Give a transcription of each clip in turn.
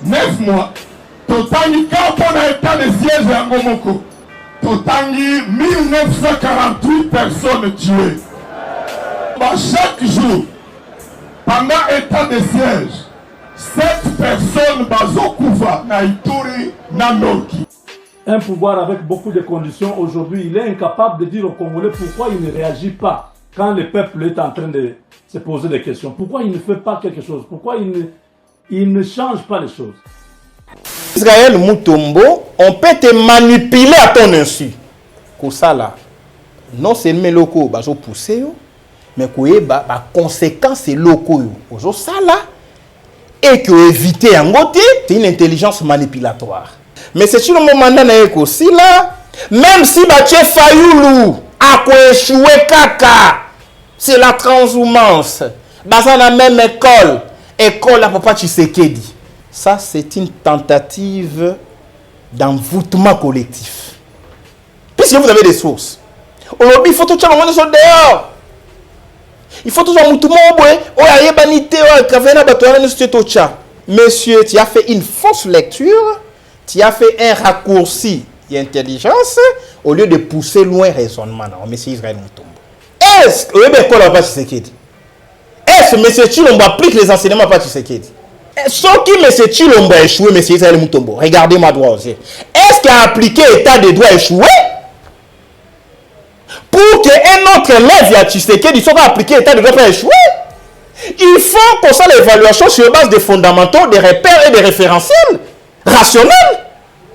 9 mois. Totangi Kapona état de siège à Ngomoko. Totangi 1948 personnes tuées. Chaque jour, pendant état de siège, 7 personnes bazokouva na Ituri na Noki. Un pouvoir avec beaucoup de conditions aujourd'hui, il est incapable de dire aux Congolais pourquoi il ne réagit pas quand le peuple est en train de se poser des questions. Pourquoi il ne fait pas quelque chose? Pourquoi il ne change pas les choses? Israël Mutombo, on peut te manipuler à ton insu. Comme ça là, non seulement locaux bazo pousser, mais que ba conséquences locaux ozo ça là et que éviter en côté, c'est une intelligence manipulatoire. Mais c'est sur le moment na aussi là, même si Baché Fayoulou a échoué kaka, c'est la transhumance. Dans la même école à Papa Tshisekedi. Ça, c'est une tentative d'envoûtement collectif. Puisque vous avez des sources. Aujourd'hui, il faut tout le monde dehors. Il faut tout le monde Monsieur, tu as fait une fausse lecture. Tu as fait un raccourci d'intelligence au lieu de pousser loin le raisonnement. Monsieur Israël Mutombo. Est-ce que M. Chilombo applique les enseignements par Tshisekedi? Sauf qui M. Chilombo a échoué, M. Israël Mutombo, regardez-moi droit aussi. Est-ce qu'il a appliqué l'état de droit échoué pour qu'un autre élève à Tshisekedi soit appliqué l'état de droit pas échoué? Il faut qu'on fasse l'évaluation sur base des fondamentaux, des repères et des référentiels rationnels.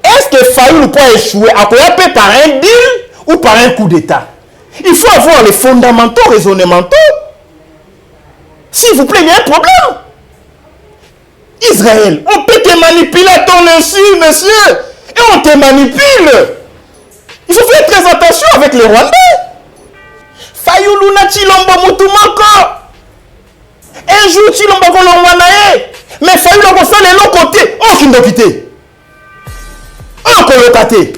Est-ce que Fayoulou peut échouer à quoi par un deal ou par un coup d'état? Il faut avoir les fondamentaux raisonnementaux. S'il vous plaît, il y a un problème. Israël, on peut te manipuler à ton insu, monsieur. Et on te manipule. Il faut faire très attention avec les Rwandais. Fayoulou na Chilombo Mutumoko. Un jour, Chilombo Kolongwanae. Mais Fayoulou ko fait le côté. Oh, qui nous quitte. Oh, colocaté.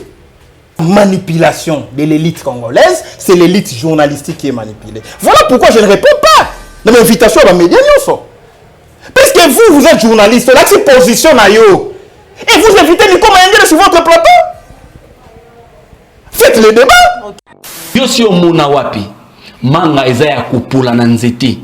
Manipulation de l'élite congolaise, c'est l'élite journalistique qui est manipulée. Voilà pourquoi je ne réponds pas dans l'invitation à la média. Parce que vous êtes journaliste, là, c'est position à yo. Et vous invitez Nico Mayengele sur votre plateau. Faites le débat. Yo si omona wapi, manga eza ya kopula na nzete.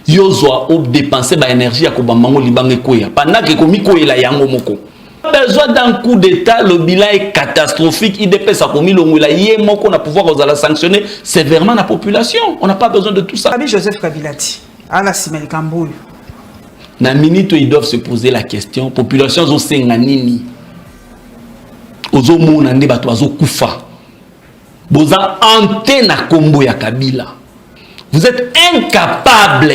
Yo zwa ob dépenser ba énergie ya kobambango libange koya. Pendant que komi koyela yango moko. Besoin d'un coup d'état, le bilan est catastrophique. IDPS a commis l'ongula yemoko na pouvoir aux sanctionner sévèrement la population. On n'a pas besoin de tout ça. Joseph Kabilati, ala Simel Kamboul. Na minute ils doivent se poser la question, population zo senga nini? Ozo mona nde bato azo kufa. Boza ante na kombo ya Kabila. Vous êtes incapable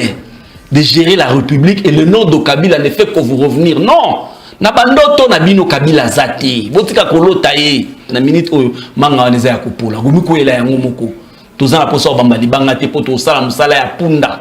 de gérer la République et le nom de Kabila ne fait que vous revenir. Non! Na bandoto na bino Kabila zate. Botika kolota ye. Na minute oyo manga waneza ya kupola. Gumi koyela yango moko. Toza na posa obamba libanga te poto sala musala ya punda.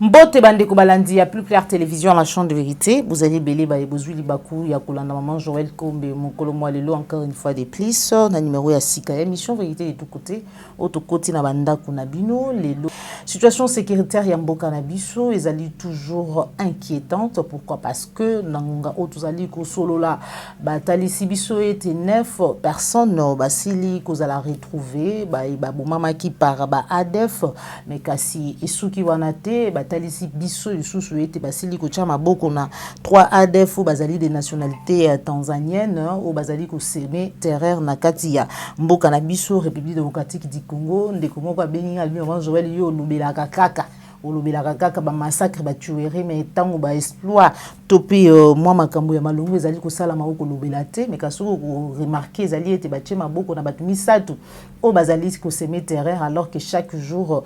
Mbote bandeko balandi ya Plus Clair Télévision, la chaîne de vérité. Vous allez belé ba ebozui libaku ya kolanda maman Joël Kombe mokolo moi lelo encore une fois de plus na numéro ya sika émission vérité de tout côté auto côté na banda kuna bino lelo. Situation sécuritaire ya mboka na biso ezali toujours inquiétante. Pourquoi? Parce que nanga otuzali ko solo la batalisi biso ete 9 personnes basili kozala retrouver ba bomama ki par ba ADF mais kasi esuki wanate batalisi biso lisusu ete basili ko tia maboko na 3 ADF ou bazali de nationalité tanzanienne ou bazali ko semer terreur na kati ya mboka na biso République démocratique du Congo ndeko moko abengi albi avant Joël yo lobelaka kaka olobelaka kaka ba massacre ba tuerie mais tango ba exploit topi moi makambo ya malungu ezali ko sala mako lobela te mais kaso ko remarquer ezali ete ba tia maboko na batu misatu o bazali ko semer terreur alors que chaque jour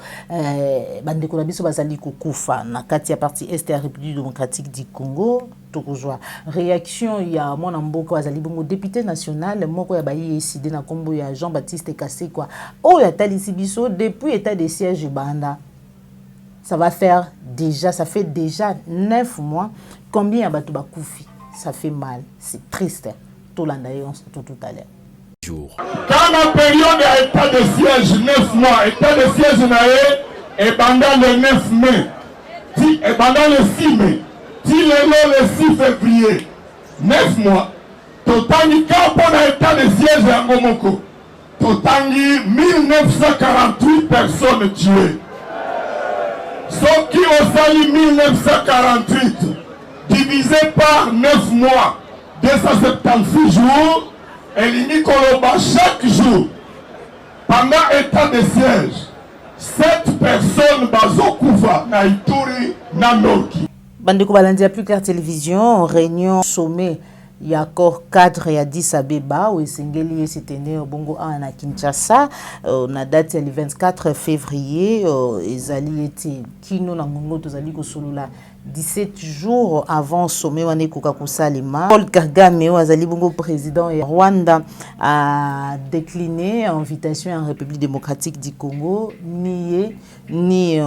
bandeko na biso bazali ko kufa na kati ya partie est ya République démocratique du Congo. Tokozwa réaction ya mwana mboka azali bongo député national moko ya bayi décidé na kombo ya Jean-Baptiste Kasekwa o ya talisi biso depuis état de siège banda ça va faire déjà, ça fait déjà 9 mois. Combien y a Batouba Koufi? Ça fait mal, c'est triste. Tout l'année, on se tout à l'heure. Quand la période a état de siège 9 mois, état de siège et pendant le 9 mai, et pendant le 6 mai, le 6 février, 9 mois, Totangi Kapona état de siège à Ngomoko, Totangi 1948 personnes tuées. Ceux qui ont sali 1948, divisé par 9 mois, 276 jours, et Koloba chaque jour, pendant état de siège, 7 personnes Bazokouva, Naituri, Nanoki. Bandeko Balandia plus clair télévision, réunion sommet. Il y a encore 4 et 10 à Beba, où Sengeli s'est tenu au Bongo à Kinshasa. On a date le 24 février. Ezali était Kino Nangongo, Tozali Kosolula. 17 jours avant sommet wane Kokakusa Lima, Paul Kagame, Azali Bongo président et Rwanda a décliné invitation en République démocratique du Congo, ni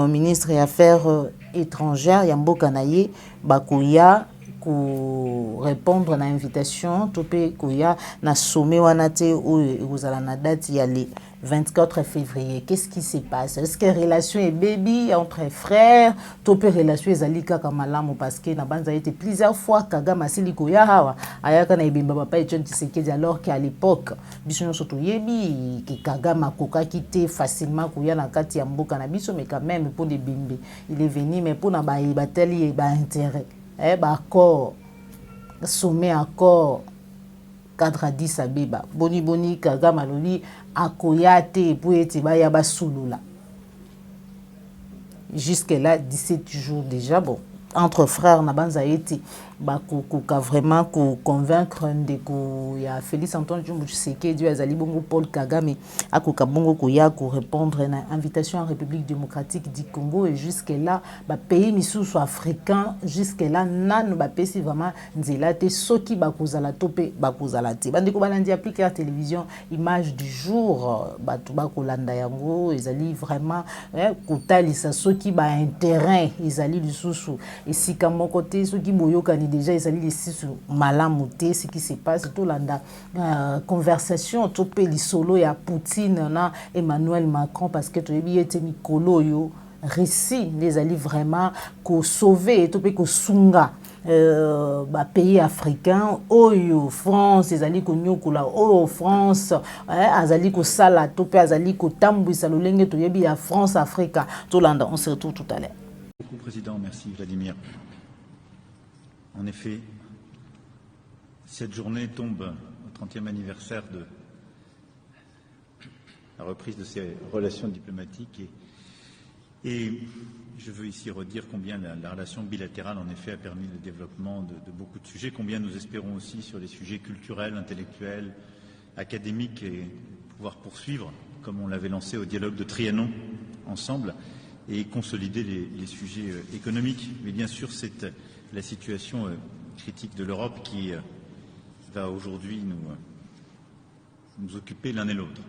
ministre des Affaires étrangères Yambo Kanaye Bakuya pour répondre à l'invitation topé Kouya na sommet wanate ou uzala na date ya le 24 février. Qu'est-ce qui se passe? Est-ce que relation est baby entre frères? Topé relation ezalika kamalamu parce que na banza été plusieurs fois Kagame asili Kouya hawa ayaka na ibimba papa Etienne Tshisekedi alors qu'à l'époque biso soto yebi que Kagame akoka quitté facilement Kouya na kati ya mboka na biso mais quand même pour des bimbe il est venu mais pour na ba bateli et ba intérêt accord sommet accord cadre à 10 à Beba boni Kagame aloli akoyate pour ete ba ya basulula jusque là 17 jours déjà. Bon, entre frères na banza été bakoka vraiment ko convaincre ndeko ya Félix Antoine Tshisekedi azali bongo Paul Kagame akoka bongo ko ya ko répondre na invitation en République démocratique du Congo et jusque là ba pays misusu africain jusque là nanu ba pesi vraiment nzela te soki bakozala topé bakozala te bandeko balandi appliquer la télévision image du jour batu bakolanda yango ezali vraiment kotalisa soki ba intérêt ezali lisusu esika moko te soki boyokani déjà ils allaient ici sur malamouté ce qui se passe tout l'anda conversation topé li solo ya Poutine na Emmanuel Macron parce que tu était mikolo yo récit les alliés vraiment ko sauver topé ko sunga pays africains oyo France ezali ko nyokola oyo France azali ko sala topé azali ko tambwisa lolenge to yebi ya France Africa tout l'anda. On se retrouve tout à l'heure. Beaucoup président, merci Vladimir. En effet, cette journée tombe au 30e anniversaire de la reprise de ces relations diplomatiques et je veux ici redire combien la relation bilatérale en effet a permis le développement de beaucoup de sujets, combien nous espérons aussi sur les sujets culturels, intellectuels, académiques et pouvoir poursuivre, comme on l'avait lancé au dialogue de Trianon ensemble, et consolider les sujets économiques. Mais bien sûr, c'est la situation critique de l'Europe qui va aujourd'hui nous occuper l'un et l'autre.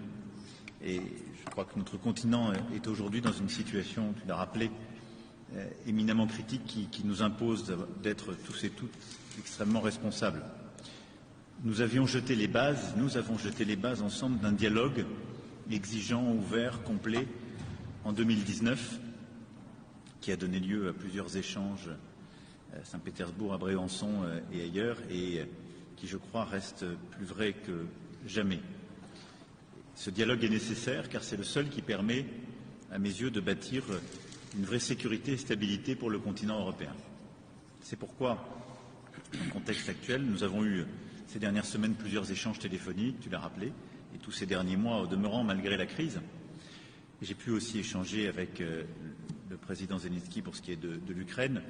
Et je crois que notre continent est aujourd'hui dans une situation, tu l'as rappelé, éminemment critique qui nous impose d'être tous et toutes extrêmement responsables. Nous avons jeté les bases ensemble d'un dialogue exigeant, ouvert, complet en 2019 qui a donné lieu à plusieurs échanges à Saint-Pétersbourg, à Bréançon et ailleurs, et qui, je crois, reste plus vrai que jamais. Ce dialogue est nécessaire car c'est le seul qui permet, à mes yeux, de bâtir une vraie sécurité et stabilité pour le continent européen. C'est pourquoi, dans le contexte actuel, nous avons eu ces dernières semaines plusieurs échanges téléphoniques, tu l'as rappelé, et tous ces derniers mois, au demeurant, malgré la crise. J'ai pu aussi échanger avec le président Zelensky pour ce qui est de l'Ukraine,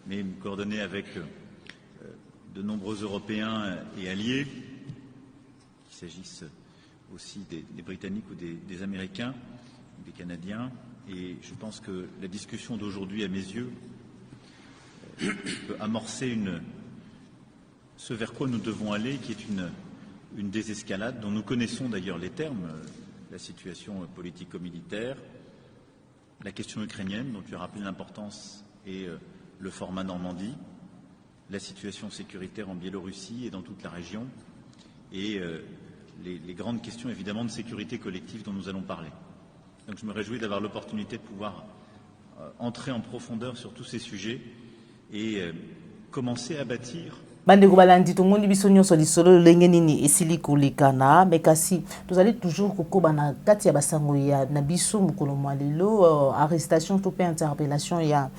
mais me coordonner avec de nombreux Européens et alliés, qu'il s'agisse aussi des Britanniques ou des Américains, des Canadiens. Et je pense que la discussion d'aujourd'hui, à mes yeux, peut amorcer ce vers quoi nous devons aller, qui est une désescalade dont nous connaissons d'ailleurs les termes, la situation politico-militaire, la question ukrainienne, dont tu as rappelé l'importance et le format Normandie, la situation sécuritaire en Biélorussie et dans toute la région, et les grandes questions évidemment de sécurité collective dont nous allons parler. Donc je me réjouis d'avoir l'opportunité de pouvoir entrer en profondeur sur tous ces sujets et commencer à bâtir. Bandeko balandi tomondi biso nyonso lisolo lenge nini esili kolekana mais kasi tozali toujours kokoba na kati ya basango ya na biso mukolo mwa lelo arrestation to pe interpellation ya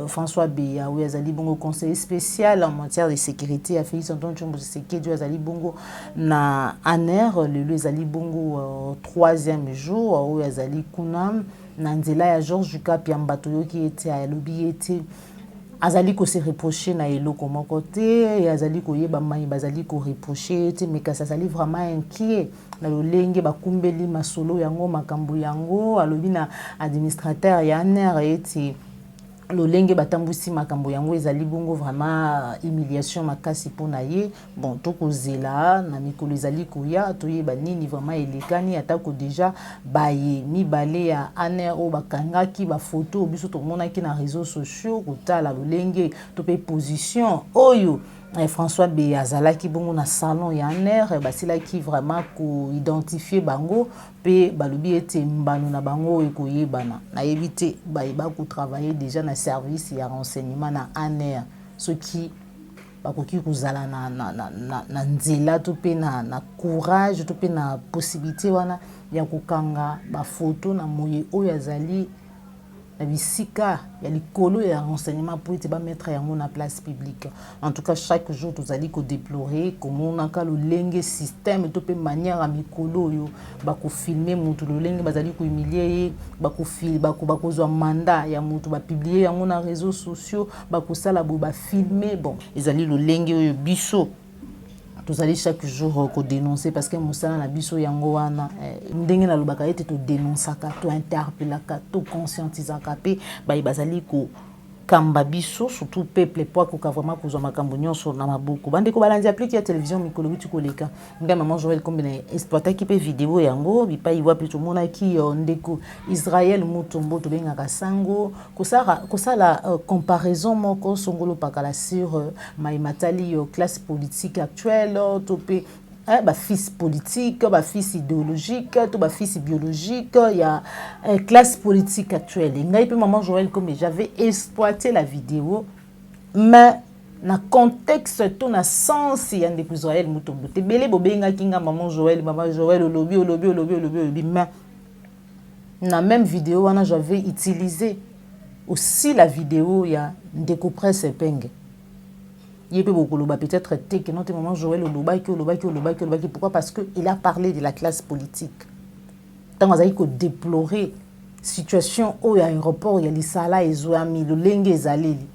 François Beya ou azali bongo conseiller spécial en matière de sécurité à Félix Antoine Tshombo Tshisekedi azali bongo na ANER lelo azali bongo 3e jour ou azali kuna na nzela ya Georges Kapi ambato yoki ete ya lobi ete azali ko se reprocher na eloko moko te et azali ko yeba mai bazali ko reprocher te mais kasi azali vraiment inquiet na lolenge bakumbeli masolo yango makambo yango alobi na administrateur ya ANER eti lolenge batambusi makambo yango ezali bongo vraiment humiliation makasi pona ye bon tokozela na mikolo ezali koya toyeba nini vraiment elekani atako déjà baye mibale ya ANER o bakangaki ba photo biso tomonaki na réseaux sociaux kotala lolenge to pe position oyo François Beya azalaki bongo na salon ya ANER basilaki vraiment ko identifier bango pe balobi ete mbano na bango ekoyebana na éviter ba ko travailler déjà na service ya renseignement na ANER ce qui bakoki kozala na nzela to pe na courage to pe na possibilité wana ya kokanga ba photo na moye oyo azali la bisika ya likolo ya renseignement pour te ba mettre yango na place publique. En tout cas chaque jour tous allons déplorer comment on a le lenge système to pe manière à mikolo yo ba ko filmer mutu le lenge bazali ko humilier ba ko fil ba ko zo mandat ya mutu ba publier yango na réseaux sociaux ba ko sala bo ba filmer bon ezali le lenge yo biso tous allons chaque jour ko dénoncer parce que musala na biso yango wana ndenge na lobaka ete to dénoncaka to interpellaka to conscientisaka pe ba bazali ko kamba biso surtout peuple po ko vraiment ko zo makambo nyonso na maboko bande ko balandi applique ya télévision mikolo biti koleka nga maman Joël combina exploiter ki pe vidéo yango bi pa iwa plutôt mona ki ndeko Israël Mutombo to benga kasango ko sala comparaison moko songolo pakala sur maimatali classe politique actuelle to pe ba fils politique, ba fils idéologique, to ba fils biologique, il y a classe politique actuelle. Ngai pe maman Joël comme j'avais exploité la vidéo mais na contexte to na sens ya ndeko Israël Mutombo. Te belé bobenga kinga maman Joël lobi mais na même vidéo wana j'avais utilisé aussi la vidéo ya ndeko Presse Penge. Peut-être que notre maman Joël pourquoi? Parce qu'il a parlé de la classe politique. Tant qu'on a déplorer situation où il y a un aéroport, il y a les salas et zoami, le lengue et zaleli.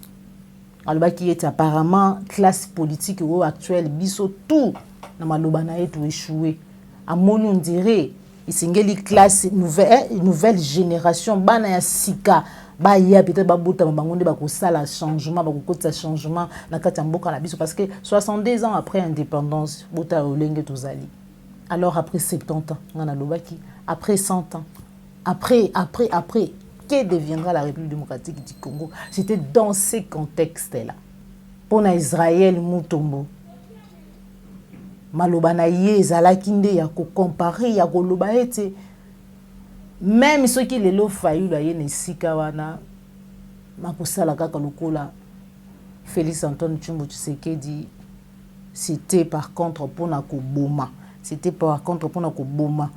Alors qui est apparemment classe politique ou actuelle, biso tout na malobana et tout échoué. À mon on dirait, il s'engage classe nouvelle génération, bana ya sika. Ba ya peut-être ba bota bangonde ba ko sala changement ba ko kota changement na kati mboka na biso parce que 62 ans après indépendance bota olenge tozali alors après 70 ans ngana lobaki après 100 ans après que deviendra la République démocratique du Congo. C'était dans ces contextes là pour na Israël Mutombo malobana ye ezalaki nde ya ko comparer ya ko loba ete même ceux qui les l'ont failli la yene sika wana makosala kaka lokola Félix Antoine Tshombo Tshisekedi c'était par contre pour na koboma c'était par contre pour na koboma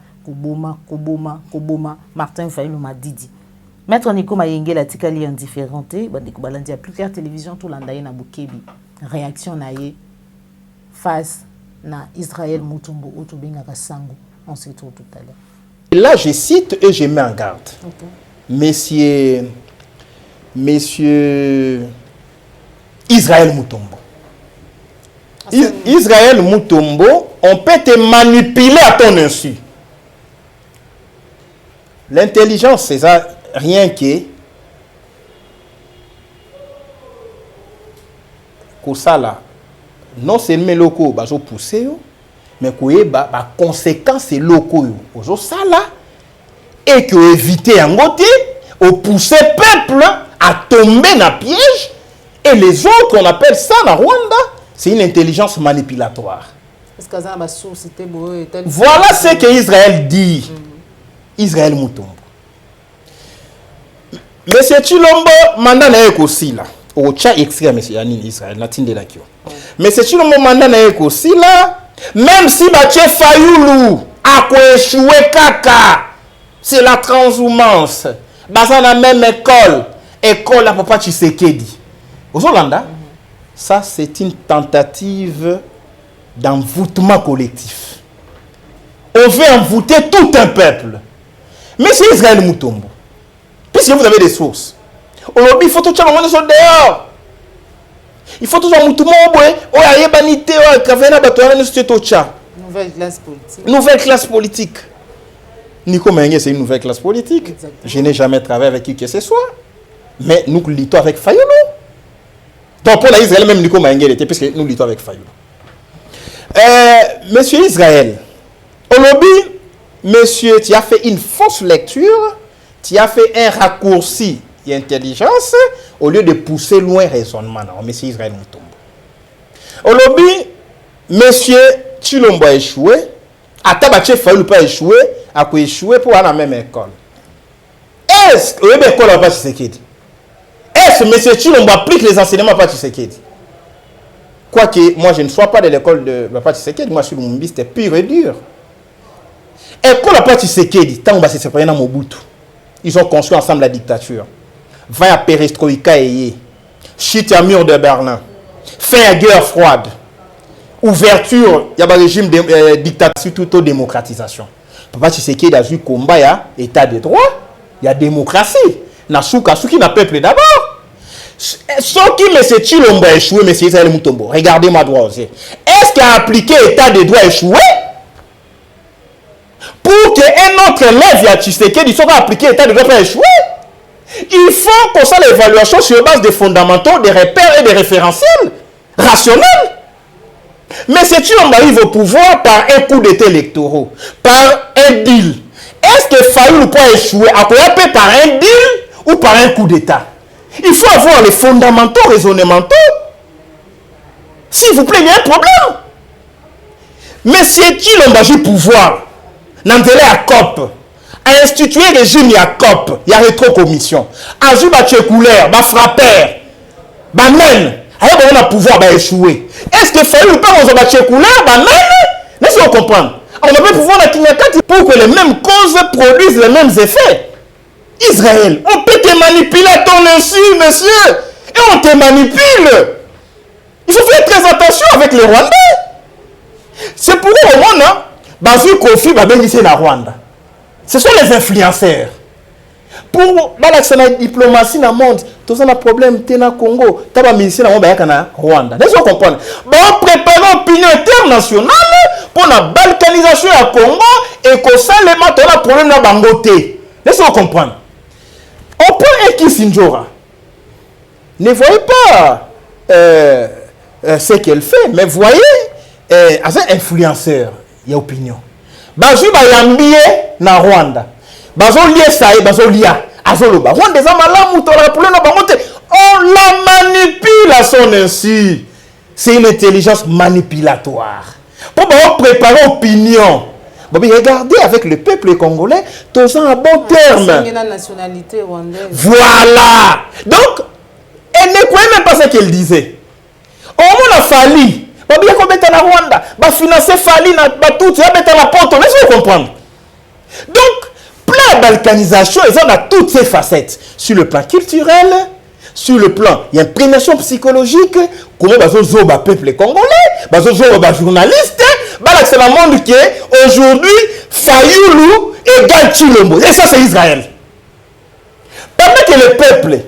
Martin Fayulu Madidi Maître Nico Mayenge la tikali indifférenté bande ko balandi plus clair télévision tout landaye na Bukebi réaction na ye face na Israël Mutombo otobenga kasango on se retrouve tout à l'heure. Et là, je cite et je mets en garde. Okay. Monsieur Israël Mutombo. Israël Mutombo, on peut te manipuler à ton insu. L'intelligence, c'est ça, rien que ça là. Non seulement locaux, bah, poussé, mais que ba conséquences locaux ozo sala et que éviter en côté au pousser peuple à tomber dans le piège. Et les autres, on appelle ça dans Rwanda, c'est une intelligence manipulatoire. Voilà ce que Israël dit. Israël Mutombo. Monsieur Chilombo, mandat na aussi là. Au tcha extrait monsieur Yanine Israël, la tinde la kio. Monsieur Chilombo mandat na aussi là, même si Bache Fayoulou a échoué kaka, c'est la transhumance. Baza la même école à Papa Tshisekedi. Aux Hollanda, ça c'est une tentative d'envoûtement collectif. On veut envoûter tout un peuple. Mais c'est Israël Mutombo. Puisque vous avez des sources. Aujourd'hui, il faut tout le monde dehors. Il faut tout le monde Nouvelle classe politique. Nico Menge, c'est une nouvelle classe politique. Exactement. Je n'ai jamais travaillé avec qui que ce soit. Mais nous luttons avec Fayoulou. Donc pour l'Israël, même Nico Menge était, puisque nous luttons avec Fayoulou. Monsieur Israël, au lobby, monsieur, tu as fait une fausse lecture, tu as fait un raccourci d'intelligence au lieu de pousser loin le raisonnement. Non, monsieur Israël Mutombo. Au lobby, monsieur Chilombo a échoué, Atabache Fayoulou pas échoué, a échoué pour aller à la même école. Est-ce que l'école n'a pas Tshisekedi? Est-ce que monsieur Chilombo applique les enseignements pas Tshisekedi? Quoique, moi, je ne sois pas de l'école de Papa Tshisekedi, moi, je suis Lumumbiste pur et dur. École Papa Tshisekedi, tant que c'est séparé dans Mobutu, ils ont construit ensemble la dictature. Va à Perestroïka et chute à mur de Berlin, fin à guerre froide, ouverture, il y a un régime de dictature tout au démocratisation. Papa Tshisekedi a vu combat, il y a état de droit, il y a démocratie. Nasuka, ce qui n'a peuple d'abord. Ce qui M. Chilombo a échoué, M. Israël Mutombo, regardez-moi droit aussi. Est-ce qu'il a appliqué l'état de droit échoué pour qu'un autre élève à Tshisekedi soit appliqué l'état de droit pas échoué? Il faut qu'on fasse l'évaluation sur base des fondamentaux, des repères et des référentiels rationnels. Mais M. Chilombo arrive au pouvoir par un coup d'état électoral, par un deal. Est-ce que Fayoulou peut échouer à quoi par un deal ou par un coup d'état? Il faut avoir les fondamentaux raisonnementaux. S'il vous plaît, il y a un problème. Monsieur Chilombo a eu pouvoir, dans à COP, a institué le régime à COP, il y a rétro-commission. A eu des couleurs, des frappeurs, des men, on a pouvoir échouer. Est-ce que Fayoulou peut avoir des couleurs, des men? Laissez-moi comprendre. On a pas pouvoir pour que les mêmes causes produisent les mêmes effets. Israël, on peut te manipuler à ton insu, monsieur. Et on te manipule. Il faut faire très attention avec les Rwandais. C'est pour eux au monde, hein. Bazou Kofi va bénéficier la Rwanda. Ce sont les influenceurs. Pour la diplomatie dans le monde, tout ça, un problème, tu es Congo, tu as ministère dans le Rwanda. Laissez-moi comprendre. On prépare une opinion internationale pour la balkanisation du Congo et que ça, les maths, on a un problème dans Bangote. Laissez-moi comprendre. On prend un Kissinger. Ne voyez pas ce qu'elle fait, mais voyez, as un influenceur, il y a opinion. Bazou va yambier na Rwanda. Bazou lié ça et bazou lia. Azoloba. Rwanda za malamu to la problème na bangote. On la manipule à son insu. C'est une intelligence manipulatoire. Pour préparer opinion. Bon, regardez avec le peuple congolais, tous en bon terme. La nationalité rwandaise. Voilà. Donc, elle ne croyait même pas ce qu'elle disait. Au moins, la Fali. Bon, bien qu'on mette en Rwanda. Bah, financer Fali, tout, ça mettre la porte. Laissez-vous comprendre. Donc, plein de balkanisation, ils ont à toutes ces facettes. Sur le plan culturel, sur le plan, il y a une prégnation psychologique. Comment le peuple congolais, les journalistes, c'est le monde qui est aujourd'hui Fayoulou égale Chilombo. Et ça, c'est Israël. Pendant que le peuple,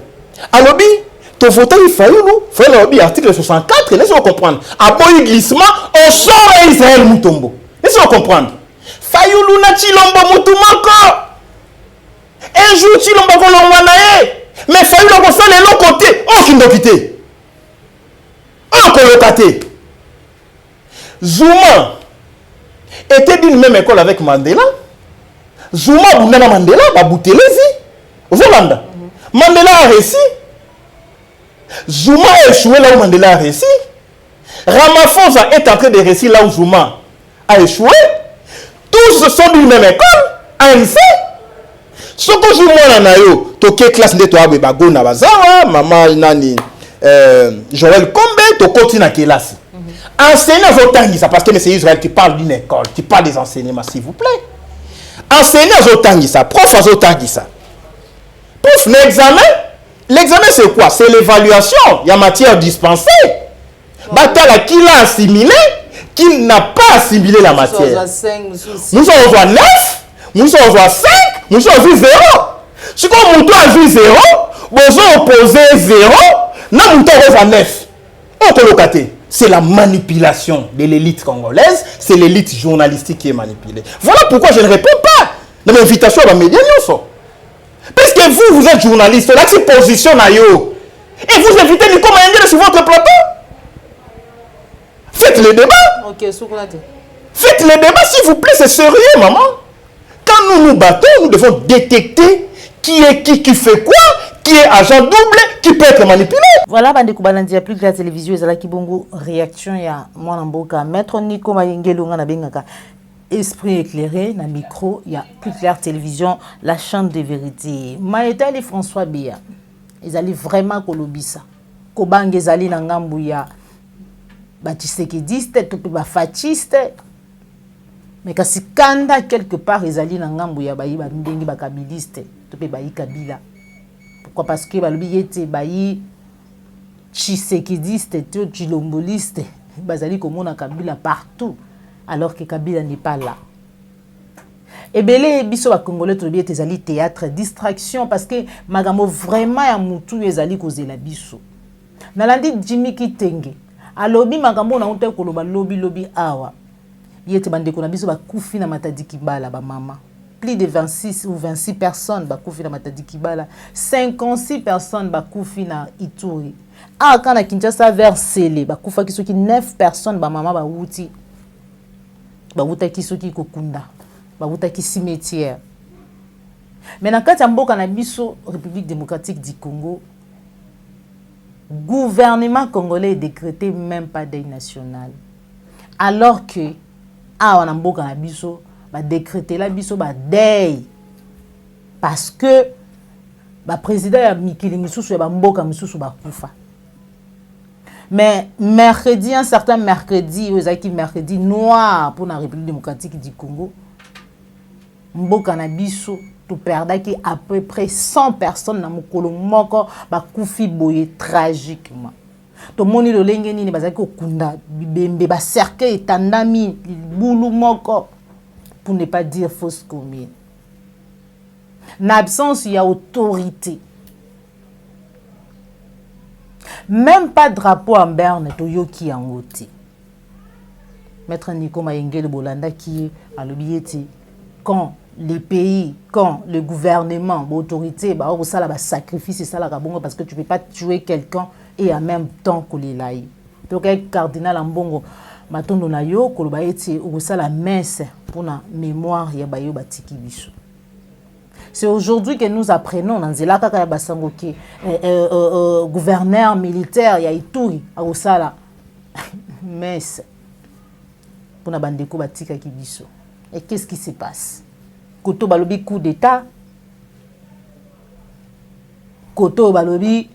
à l'objet, tu votes Fayoulou, Fayoulou, article 64, laissez-moi comprendre. À bon glissement, on sort Israël Mutombo. Laissez-moi comprendre. Fayoulou na Chilombo Mutumako. Un jour, Chilombo Kolongwanae. Mais Fayoulou a fait les longs côtés. Oh, qui n'a quitté. Oh, colocaté. Zouma était d'une même école avec Mandela. Zouma Bounana Mandela, Baboutelezi. Zolanda. Mandela a réussi. Zuma a échoué là où Mandela a réussi. Ramaphosa est en train de réussir là où Zuma a échoué. Tous sont d'une même école. ANC. Ce que je vois, tu as classe de toi, Bagona Bazawa, maman Nani, Joël Kombe, tu continues à classe. Enseignants Zotangisa, parce que c'est Israël qui parle d'une école, qui parle des enseignements, s'il vous plaît. Enseignants Zotangisa, prof Zotangisa. Prof, l'examen c'est quoi? C'est l'évaluation. Il y a matière dispensée. Batala qui l'a assimilé, qui n'a pas assimilé la matière. Nous sommes au 9, nous sommes au 5, nous sommes au 0. Si on monte à 0, vous opposez 0, nous montons au 9. C'est la manipulation de l'élite congolaise, c'est l'élite journalistique qui est manipulée. Voilà pourquoi je ne réponds pas dans l'invitation à la média. Parce que vous êtes journaliste, là, c'est position à yo. Et vous invitez Nico Mayengele sur votre plateau. Faites le débat. Faites le débat, s'il vous plaît, c'est sérieux, maman. Quand nous nous battons, nous devons détecter qui est qui fait quoi, qui est agent double, qui peut être manipulé. Voilà, bande kubalandi ya plus que la télévision ezala kibongo réaction ya mwana mboka maître Nico Mayengele ngana bengaka esprit éclairé na micro ya plus clair télévision la chaîne de vérité. Maëtali François Béa ezali vraiment kolobisa kobange ezali na ngambu ya batisekediste to ba fasciste mais kasi kanda quelque part ezali na ngambu ya bayi ba ndengi ba kabiliste to pe bayi kabila. Pourquoi? Parce que balobi yete bayi tshisekediste to chilomboliste bazali komona kabila partout alors que Kabila n'est pas là. Et belé biso ba congolais to biete ezali théâtre distraction parce que magamo vraiment ya mutu ezali kozela biso. Nalandi Jimmy Kitenge alobi magambo na unte koloba lobi awa yete bandeko na biso ba kufi na Matadi Kibala ba mama. Plus de 26 ou 26 personnes ba kufi na Matadi Kibala, 56 personnes ba kufi na Ituri. Ah quand na Kinshasa vers Sele ba kufa kisoki 9 personnes ba mama ba wuti. Ba wuta kisoki kokunda. Ba wuta ki cimetière. Mais na kati mboka na biso République démocratique du Congo, gouvernement congolais décrété même pas deuil national. Alors que on mboka na biso ba décréter la biso ba deuil parce que ba président ya mikili misusu ya ba mboka misusu ba kufa. Mais mercredi, un certain mercredi, mercredi noir pour la République démocratique du Congo, mboka na biso to perdaki à peu près 100 personnes na mokolo moko ba kufi boye tragiquement. To moni lo lenge nini bazaki okunda bibembe ba cercle etandami bulu moko pour ne pas dire fausse commune. Na absence il y a autorité. Même pas drapeau en berne to yoki en oti. Maître Nico Mayengele Bolanda qui est à l'obéité quand les pays, quand le gouvernement, l'autorité, bah ça là sacrifice c'est ça là parce que tu peux pas tuer quelqu'un et en même temps que les laïcs. Donc cardinal Ambongo matondo na yo ko ba eti o ça la messe pour la mémoire ya bayo batiki biso. C'est aujourd'hui que nous apprenons dans Zela Kaka Basango qui gouverneur militaire ya Ituri a osala messe pour na bandeko batika kibiso. Et qu'est-ce qui se passe? Koto balobi coup d'état. Koto balobi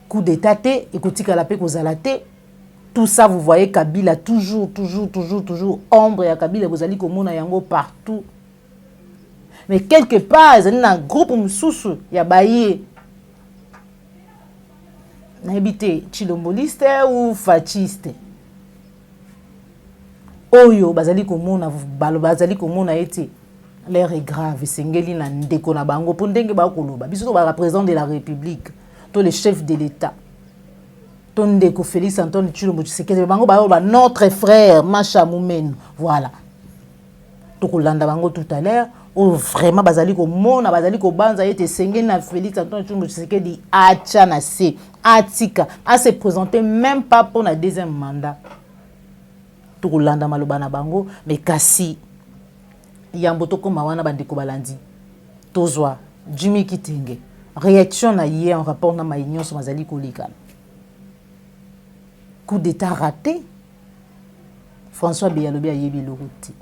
coup d'état et kotika la paix kozalate. Tout ça vous voyez Kabila toujours ombre ya Kabila vous allez komona yango partout. Mais quelque part, il y a un groupe msusu ya baye na habité chilomboliste ou fasciste. Oyo bazali komona bazali komona ete l'air est grave sengeli na ndeko na bango pour ndenge ba koloba biso ba représentant de la République to le chef de l'État ton ndeko Félix Antoine Tshilombo Tshisekedi bango ba notre frère Macha Moumenu voilà to kolanda bango tout à l'heure ou vraiment bazali komona bazali kobanza ete sengeli na Félix Antoine Tshilombo Tshisekedi acha na se atika a se présenter même pas pour la deuxième mandat. Tout landa maloba na bango mais kasi yambo to koma wana bandeko balandi Tozwa, Jimmy Kitenge. Réaction na hier en rapport na maïnion sur Mazali Kolikana. Coup d'état raté. François Beyalobi a yebi le routi.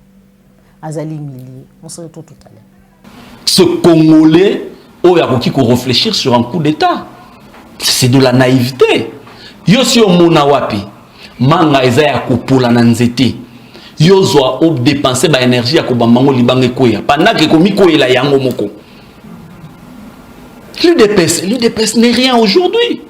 Azali Millier. On se retrouve tout à l'heure. Ce Congolais, qui réfléchir sur un coup d'état. C'est de la naïveté. Yo si o mona wapi. Manga eza ya kopola na nzete. Yo zwa o dépenser ba énergie ya kobambango libange koya. Pendant que komi koyela yango moko. L'UDPS n'est rien aujourd'hui.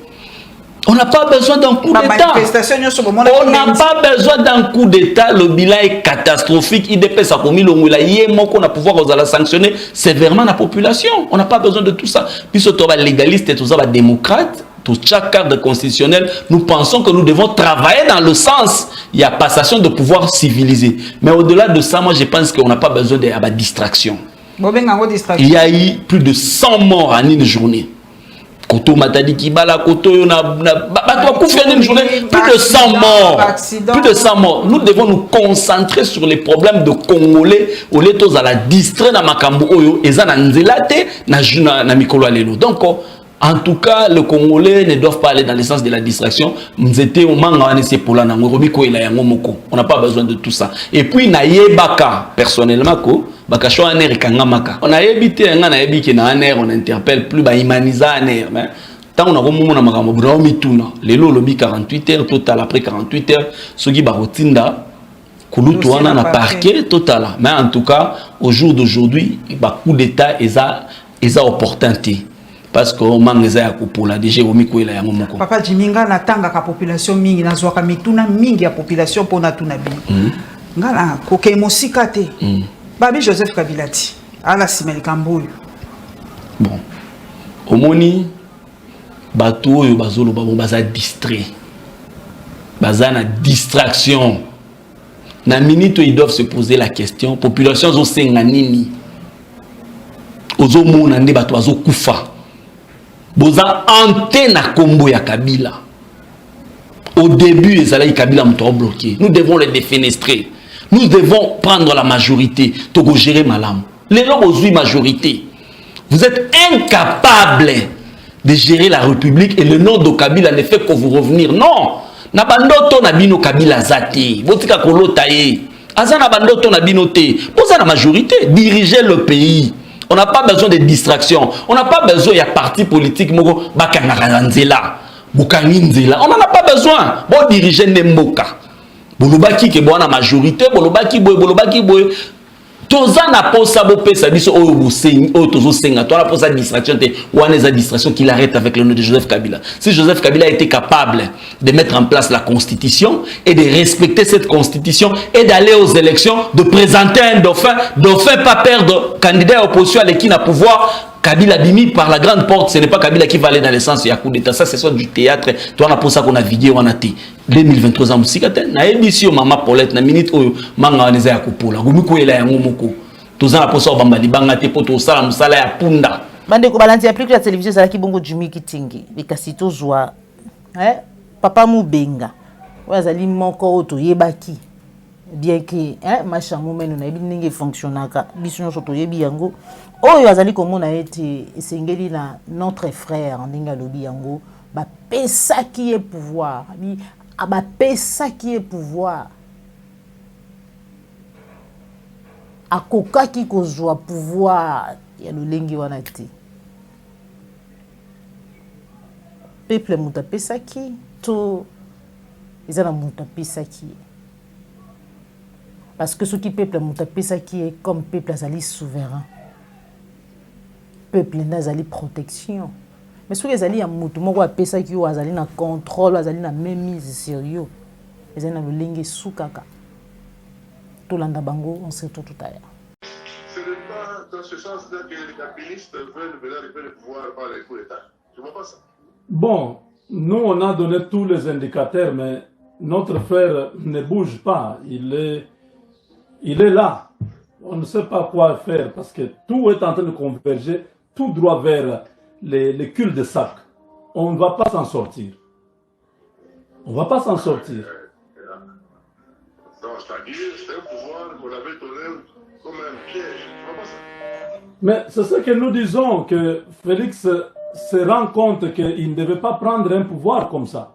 On n'a pas besoin d'un coup d'état. On n'a pas besoin d'un coup d'état. Le bilan est catastrophique. IDPS a commis l'ongula. On a pouvoir la sanctionner sévèrement la population. On n'a pas besoin de tout ça. Puisque tu es légaliste et tout ça, démocrate, tout chaque cadre constitutionnel, nous pensons que nous devons travailler dans le sens. Il y a passation de pouvoir civilisé. Mais au-delà de ça, moi je pense qu'on n'a pas besoin de distraction. Il y a eu plus de 100 morts en une journée. Koto Matadi Kibala, Koto une journée, plus de 100 morts. Plus de 100 morts. Nous devons nous concentrer sur les problèmes de Congolais. Au lieu de la distraire dans Makambo Oyo, et ça n'a na mikolo alelo. Donc, en tout cas, les Congolais ne doivent pas aller dans le sens de la distraction. On n'a pas besoin de tout ça. Et puis, personnellement, on a évité on interpelle plus, mais tant on a les lobby 48 heures, total après 48 heures, ce qui barotinda, on a parquet total. Mais en tout cas, au jour d'aujourd'hui, il y a coup d'état et ça opportunité. Parce que on manque ya kupola déjà au miko ila yango moko. Papa Jiminga na tanga ka population mingi na zwaka mituna mingi ya population pona tuna bi. Ngala koke mosika te. Babi Joseph Kabilati ala simeli kamboyo. Bon. Omoni bato oyo bazolo ba baza distrait. Baza na distraction. Na minute ils doivent se poser la question population zo senga nini. Ozo mona nde bato azo kufa. Boza ante na kombo ya Kabila. Au début, les alliés Kabila m'ont bloqué. Nous devons les défenestrer. Nous devons prendre la majorité. Togo gérer malam. Les gens ont majorité. Vous êtes incapables de gérer la République et le nom de Kabila ne fait que vous revenir. Non. Nabandoto nabino Kabila zati. Botika kolotaye. Azana bandoto nabino te. Boza la majorité. Diriger le pays. On n'a pas besoin de distraction. On n'a pas besoin de parti politique. On n'en a pas besoin. Bon diriger Nemboka. Bolobaki ke bona majorité. Bolobaki boy. Toza na posa bo pesa biso oyo bosengi oyo tozo senga. Toi la posa distraction te. Ouane eza distraction qu'il arrête avec le nom de Joseph Kabila. Si Joseph Kabila a été capable de mettre en place la constitution et de respecter cette constitution et d'aller aux élections, de présenter un dauphin pas perdre candidat à opposition à l'équipe à pouvoir. Kabila bimi par la grande porte, ce n'est pas Kabila qui va aller dans le sens du coup d'état. Ça, c'est soit du théâtre. Toi, on a pour ça qu'on a vidéo, on a été 2023 ans. Si na émission Maman Paulette, na minute oyo manga waneza ya kupola. Gumiko ela ya ngomoko. Toza na posa obamba libanga te poto osala musala ya punda. Bande ko balanti applique la télévision ça ki bongo Jimmy Kitingi. Bekasito joie. Papa Mubenga. Wazali moko oto yebaki. Bien que machin moment on a bien ninge fonctionnaka. Biso soto yebi yango. Oyo azali komona ete esengeli na notre frère ndinga lobi yango ba pesa qui est pouvoir ba pesa qui est pouvoir akoka ki kozwa pouvoir ya lolengi wana te peuple muta pesa ki to ezana muta pesa ki parce que ce qui peuple muta pesa ki est comme peuple azali souverain peuple nazali protection mais ce que azali ya mutu moko apesa ki azali na contrôle azali na même mise sérieux ezali na lolenge sukaka to landa bango on se retrouve tout à l'heure. Ce n'est pas dans ce sens-là que les capinistes veulent récupérer le pouvoir par les coups d'État. Tu vois pas ça? Bon, nous on a donné tous les indicateurs mais notre frère ne bouge pas, il est là. On ne sait pas quoi faire parce que tout est en train de converger tout droit vers les cul-de-sac. On ne va pas s'en sortir. On ne va pas s'en sortir. Non, c'est-à-dire, c'est un pouvoir qu'on avait donné comme un piège. Tu vois pas ça? Mais c'est ce que nous disons, que Félix se rend compte qu'il ne devait pas prendre un pouvoir comme ça.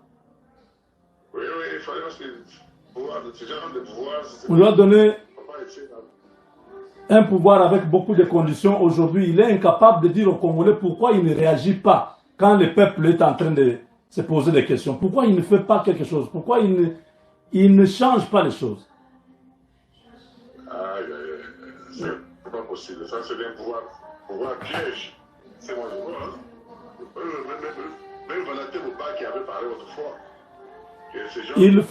Oui, il fallait parce que ce genre de pouvoir... On lui a donné un pouvoir avec beaucoup de conditions. Aujourd'hui, il est incapable de dire aux Congolais pourquoi il ne réagit pas quand le peuple est en train de se poser des questions. Pourquoi il ne fait pas quelque chose? Pourquoi il ne change pas les choses? C'est pas possible. Ça, c'est un pouvoir piège. C'est moi, je vois. Même Valentin Mouba qui avait parlé autrefois. Il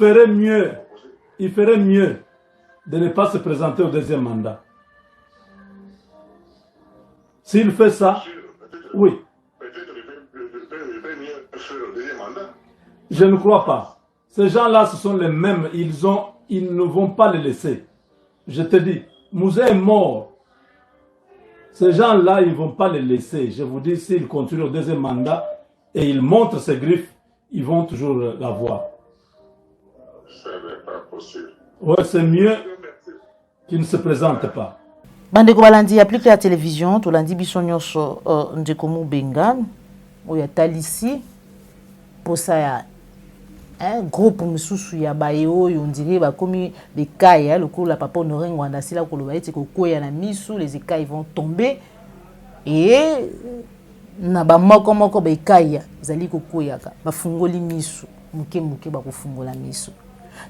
ferait mieux de ne pas se présenter au deuxième mandat. S'il fait ça, oui. Je ne crois pas. Ces gens-là, ce sont les mêmes. Ils ne vont pas les laisser. Je te dis, Mouzé est mort. Ces gens-là, ils ne vont pas les laisser. Je vous dis, s'ils continuent au deuxième mandat et ils montrent ses griffes, ils vont toujours l'avoir. Ce n'est pas possible. Ouais, c'est mieux qu'ils ne se présentent pas. Bandeko balandi applique la télévision, to landi biso nyonso ndeko Mubenga, oya talisi posa ya groupe mususu ya bayo yo ndire ba komi des cas lokola papa Honoré Ngwanda sila koloba eti kokoya na misu, les écailles vont tomber et na ba moko ba écailles zali kokoya ka bafungoli misu muke ba kofungola misu.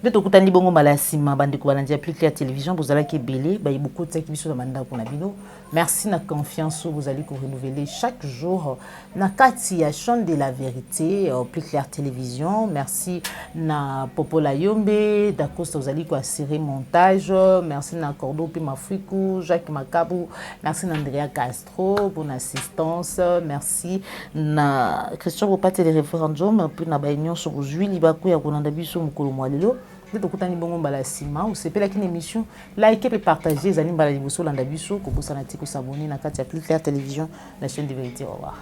Nde tokutani bongo mbala sima bandeko balandi applique la télévision bozala ki belé ba beaucoup de biso na manda ko na bino. Merci na confiance vous allez ko renouveler chaque jour na kati ya chaîne de la vérité applique la télévision. Merci na Popola Yombe d'Acosta vous allez ko assurer montage. Merci na Cordo Pi Mafuiku, Jacques Makabu, merci na Andrea Castro pour l'assistance. Merci na Christian Bopate les référendums puis na ba union sur aujourd'hui libaku ya konanda biso mukolo mwalelo. Tokutani bongo mbala sima usepela kine émission like et partager zali mbala liboso landa biso ko bosana tiko s'abonner na kati ya Plus Clair Télévision, la chaîne de vérité. Au revoir.